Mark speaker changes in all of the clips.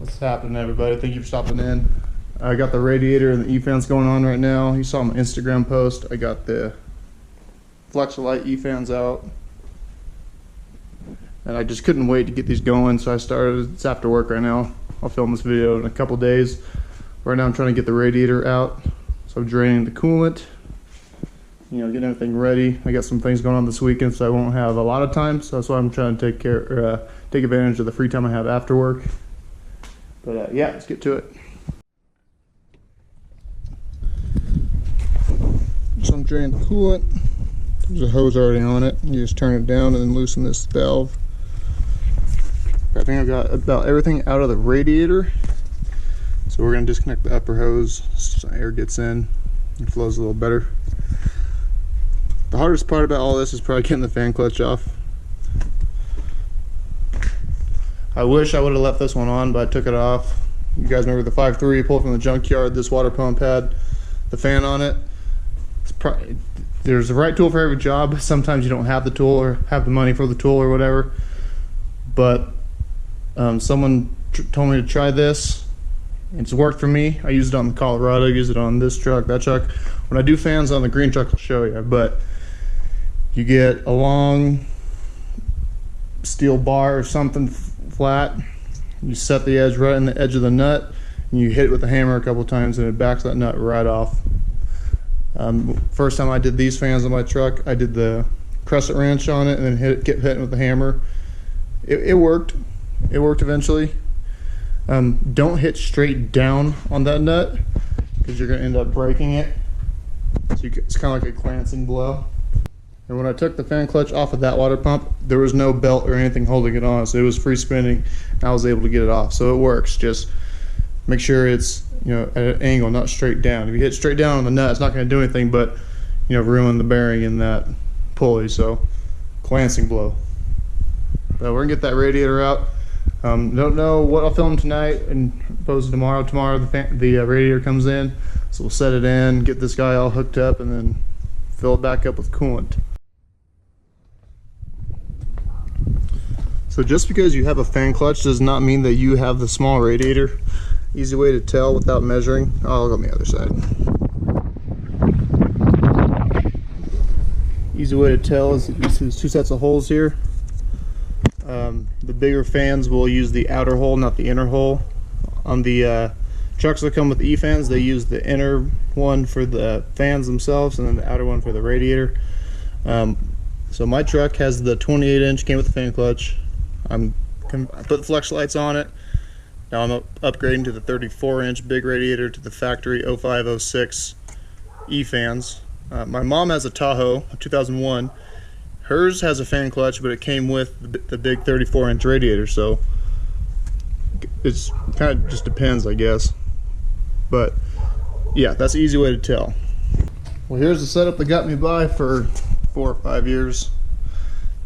Speaker 1: What's happening, everybody? Thank you for stopping in. I got the radiator and the E-fans going on right now. You saw my Instagram post. I got the Flexolite E-fans out. And I just couldn't wait to get these going, so I started. It's after work right now. I'll film this video in a couple days. Right now I'm trying to get the radiator out. So I'm draining the coolant. You know, getting everything ready. I got some things going on this weekend, so I won't have a lot of time. So that's why I'm trying to take advantage of the free time I have after work. But yeah, let's get to it. So I'm draining the coolant. There's a hose already on it. You just turn it down and then loosen this valve. I think I got about everything out of the radiator. So we're going to disconnect the upper hose so air gets in and flows a little better. The hardest part about all this is probably getting the fan clutch off. I wish I would have left this one on, but I took it off. You guys remember the 5.3 pulled from the junkyard? This water pump had the fan on it. There's a right tool for every job. Sometimes you don't have the tool or have the money for the tool or whatever. But someone told me to try this. It's worked for me. I used it on the Colorado, use it on this truck, that truck. When I do fans on the green truck, I'll show you. But you get a long steel bar or something flat. You set the edge right in the edge of the nut, and you hit it with a hammer a couple times, and it backs that nut right off. First time I did these fans on my truck, I did the crescent wrench on it, and then kept hitting with the hammer. It worked. It worked eventually. Don't hit straight down on that nut, because you're going to end up breaking it. So it's kind of like a glancing blow. And when I took the fan clutch off of that water pump, there was no belt or anything holding it on, so it was free spinning, and I was able to get it off. So it works. Just make sure it's, you know, at an angle, not straight down. If you hit straight down on the nut, it's not going to do anything but, you know, ruin the bearing in that pulley. So glancing blow. But we're gonna get that radiator out. Don't know what I'll film tonight and post tomorrow. Tomorrow the radiator comes in, so we'll set it in, get this guy all hooked up, and then fill it back up with coolant. So just because you have a fan clutch does not mean that you have the small radiator. Easy way to tell without measuring. I'll go on the other side. Easy way to tell is there's two sets of holes here. The bigger fans will use the outer hole, not the inner hole. On the trucks that come with E-fans, they use the inner one for the fans themselves and then the outer one for the radiator. So my truck has the 28-inch, came with the fan clutch. I put the Flexolites on it. Now I'm upgrading to the 34-inch big radiator to the factory 0506 E-fans. My mom has a Tahoe, a 2001. Hers has a fan clutch, but it came with the big 34-inch radiator, so it's kind of just depends, I guess. But yeah, that's an easy way to tell. Well, here's the setup that got me by for 4 or 5 years.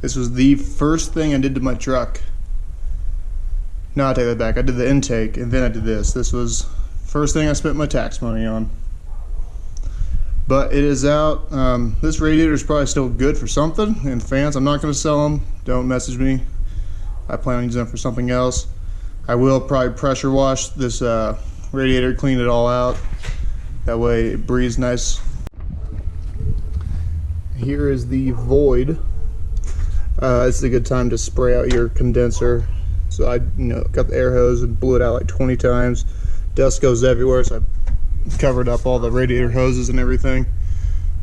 Speaker 1: This was the first thing I did to my truck. No, I take that back. I did the intake, and then I did this. This was first thing I spent my tax money on. But it is out. This radiator is probably still good for something. And fans, I'm not going to sell them. Don't message me. I plan on using them for something else. I will probably pressure wash this radiator, clean it all out. That way it breathes nice. Here is the void. It's a good time to spray out your condenser. So I, got the air hose and blew it out like 20 times. Dust goes everywhere, so I covered up all the radiator hoses and everything.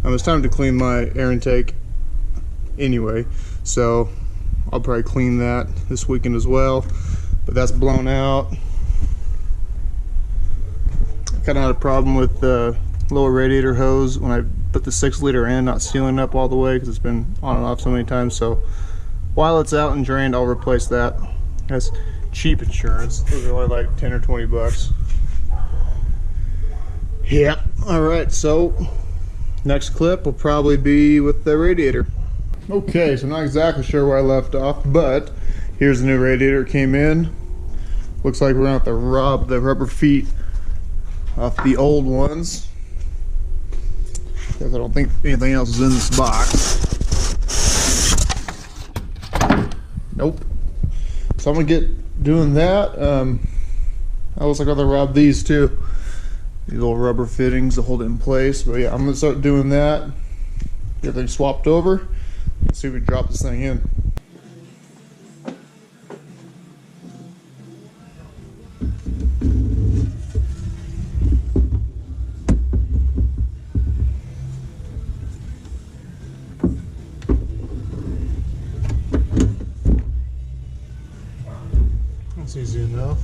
Speaker 1: It's time to clean my air intake anyway, so I'll probably clean that this weekend as well. But that's blown out. I kind of had a problem with the lower radiator hose when I put the 6-liter in, not sealing up all the way because it's been on and off so many times. So while it's out and drained, I'll replace that. That's cheap insurance. Those are only like 10 or 20 bucks. Yep. Alright, so next clip will probably be with the radiator. Okay, so I'm not exactly sure where I left off, but here's the new radiator. It came in. Looks like we're gonna have to rub the rubber feet off the old ones, because I don't think anything else is in this box. Nope. So I'm gonna get doing that. I looks like I'll rob these too. These little rubber fittings to hold it in place. But yeah, I'm gonna start doing that. Get everything swapped over. Let's see if we can drop this thing in. That's easy enough.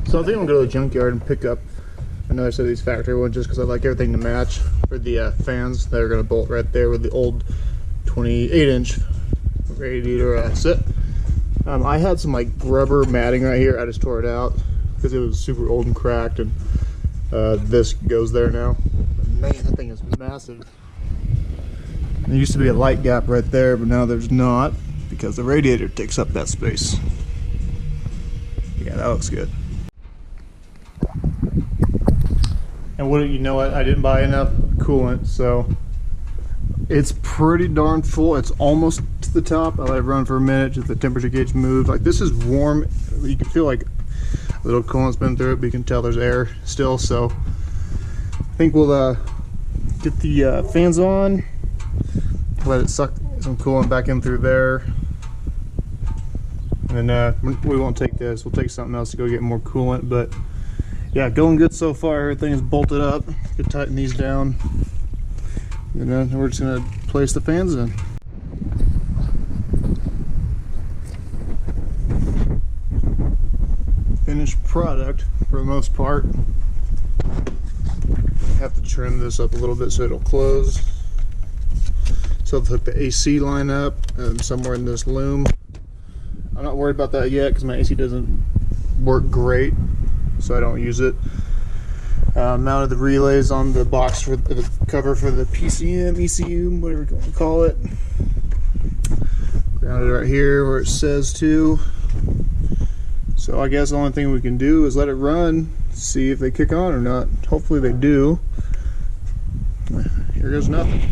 Speaker 1: So I think I'm gonna go to the junkyard and pick up another set of these factory ones just because I like everything to match for the fans that are gonna bolt right there with the old 28-inch Radiator set. I had some like rubber matting right here. I just tore it out because it was super old and cracked, and this goes there now. But man, that thing is massive. There used to be a light gap right there, but now there's not because the radiator takes up that space. Yeah, that looks good. And you know what? I didn't buy enough coolant, so it's pretty darn full. It's almost to the top. I let it run for a minute, just the temperature gauge moved. Like, this is warm. You can feel like a little coolant's been through it, but you can tell there's air still. So I think we'll get the fans on, let it suck some coolant back in through there, and then we won't take this. We'll take something else to go get more coolant. But yeah, going good so far. Everything is bolted up. Could tighten these down, and then we're just gonna place the fans in. Finished product for the most part. Have to trim this up a little bit so it'll close. So I'll hook the AC line up somewhere in this loom. I'm not worried about that yet because my AC doesn't work great, so I don't use it. Mounted the relays on the box for the cover for the PCM, ECU, whatever you want to call it. Grounded right here where it says to. So I guess the only thing we can do is let it run, see if they kick on or not. Hopefully they do. Here goes nothing.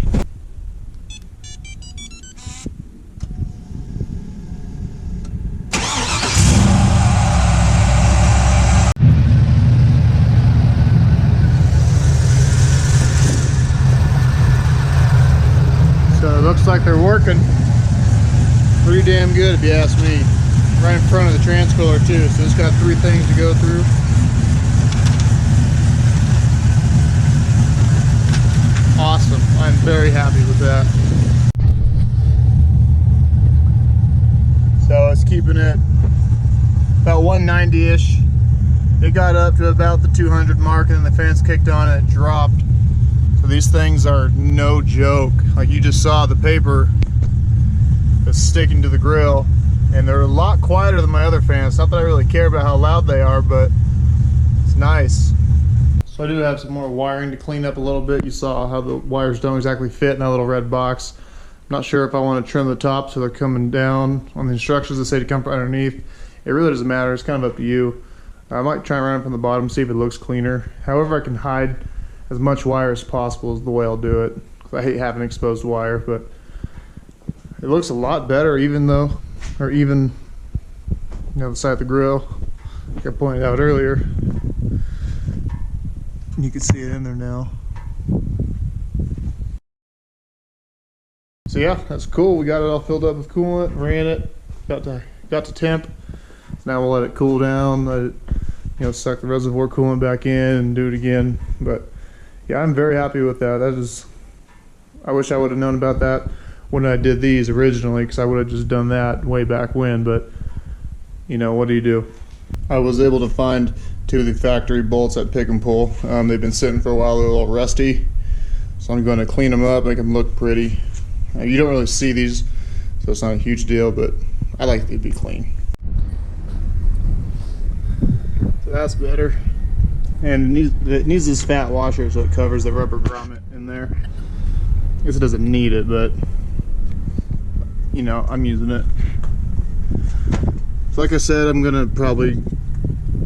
Speaker 1: So it looks like they're working pretty damn good if you ask me. Right in front of the transcooler too, so it's got 3 things to go through. Awesome, I'm very happy with that. So it's keeping it about 190-ish. It got up to about the 200 mark, and then the fans kicked on and it dropped. So these things are no joke. Like you just saw the paper that's sticking to the grill. And they're a lot quieter than my other fans. Not that I really care about how loud they are, but it's nice. So I do have some more wiring to clean up a little bit. You saw how the wires don't exactly fit in that little red box. I'm not sure if I want to trim the top so they're coming down. On the instructions that say to come from underneath. It really doesn't matter. It's kind of up to you. I might try and run it from the bottom, see if it looks cleaner. However, I can hide as much wire as possible is the way I'll do it. I hate having exposed wire, but it looks a lot better even though, or even, you know, the side of the grill, like I pointed out earlier. You can see it in there now. So yeah, that's cool. We got it all filled up with coolant, ran it, got to temp. Now we'll let it cool down, let it, you know, suck the reservoir coolant back in and do it again. But yeah, I'm very happy with that. That is, I wish I would have known about that when I did these originally, because I would have just done that way back when. But you know, what do you do? I was able to find 2 of the factory bolts at Pick and Pull. They've been sitting for a while, they're a little rusty, so I'm going to clean them up, make them look pretty. You don't really see these, so it's not a huge deal, but I like it to be clean. So that's better. And it needs this fat washer so it covers the rubber grommet in there. I guess it doesn't need it, but you know, I'm using it. So like I said, I'm gonna probably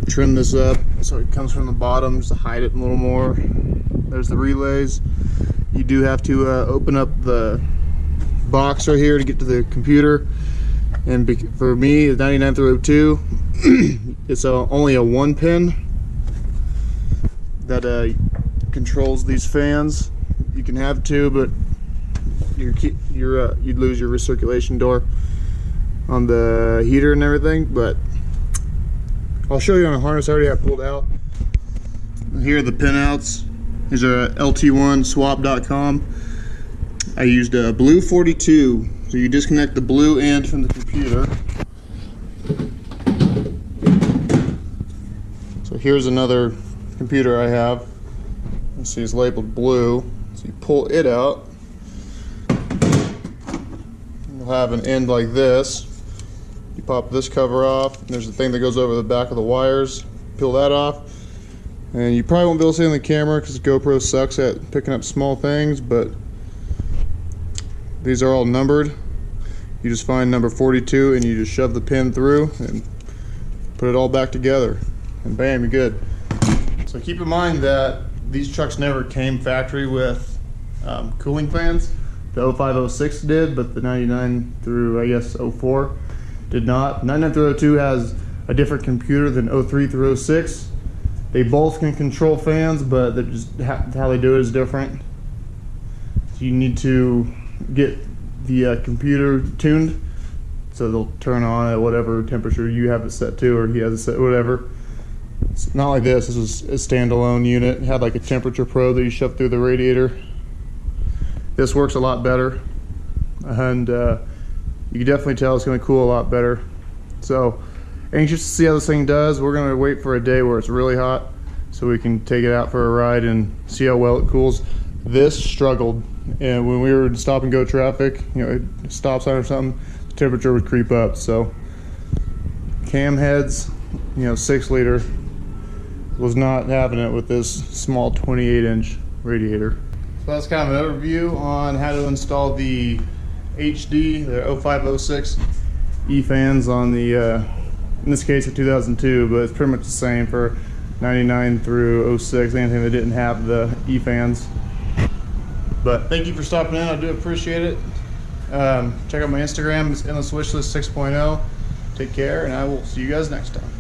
Speaker 1: trim this up, So it comes from the bottom just to hide it a little more. There's the relays. You do have to open up the box right here to get to the computer. And for me, the 99 through 02, it's only a 1 pin that controls these fans. You can have 2, but you'd lose your recirculation door on the heater and everything. But I'll show you on a harness I already have pulled out. Here are the pinouts. These are lt1swap.com. I used a blue 42, so you disconnect the blue end from the computer. So here's another computer I have. You see it's labeled blue. So you pull it out. You'll have an end like this. You pop this cover off, and there's a thing that goes over the back of the wires. Peel that off. And you probably won't be able to see it on the camera because GoPro sucks at picking up small things, but these are all numbered. You just find number 42 and you just shove the pin through and put it all back together, and bam, you're good. So keep in mind that these trucks never came factory with cooling fans. The 05, 06 did, but the 99 through I guess 04 did not. 99 through 02 has a different computer than 03 through 06. They both can control fans, but they're just how they do it is different. So you need to get the computer tuned so they'll turn on at whatever temperature you have it set to, or he has it set, whatever. It's not like this. This is a standalone unit. It had like a temperature probe that you shove through the radiator. This works a lot better, and you can definitely tell it's going to cool a lot better. So anxious to see how this thing does. We're going to wait for a day where it's really hot so we can take it out for a ride and see how well it cools. This struggled, and when we were in stop and go traffic, you know, a stop sign or something, the temperature would creep up. So cam heads, you know, 6 liter, was not having it with this small 28-inch radiator. So that's kind of an overview on how to install the HD, the 05, 06 E-fans on the in this case a 2002, but it's pretty much the same for 99 through 06, anything that didn't have the E-fans. But thank you for stopping in, I do appreciate it. Check out my Instagram, it's endlesswishlist 6.0. Take care, and I will see you guys next time.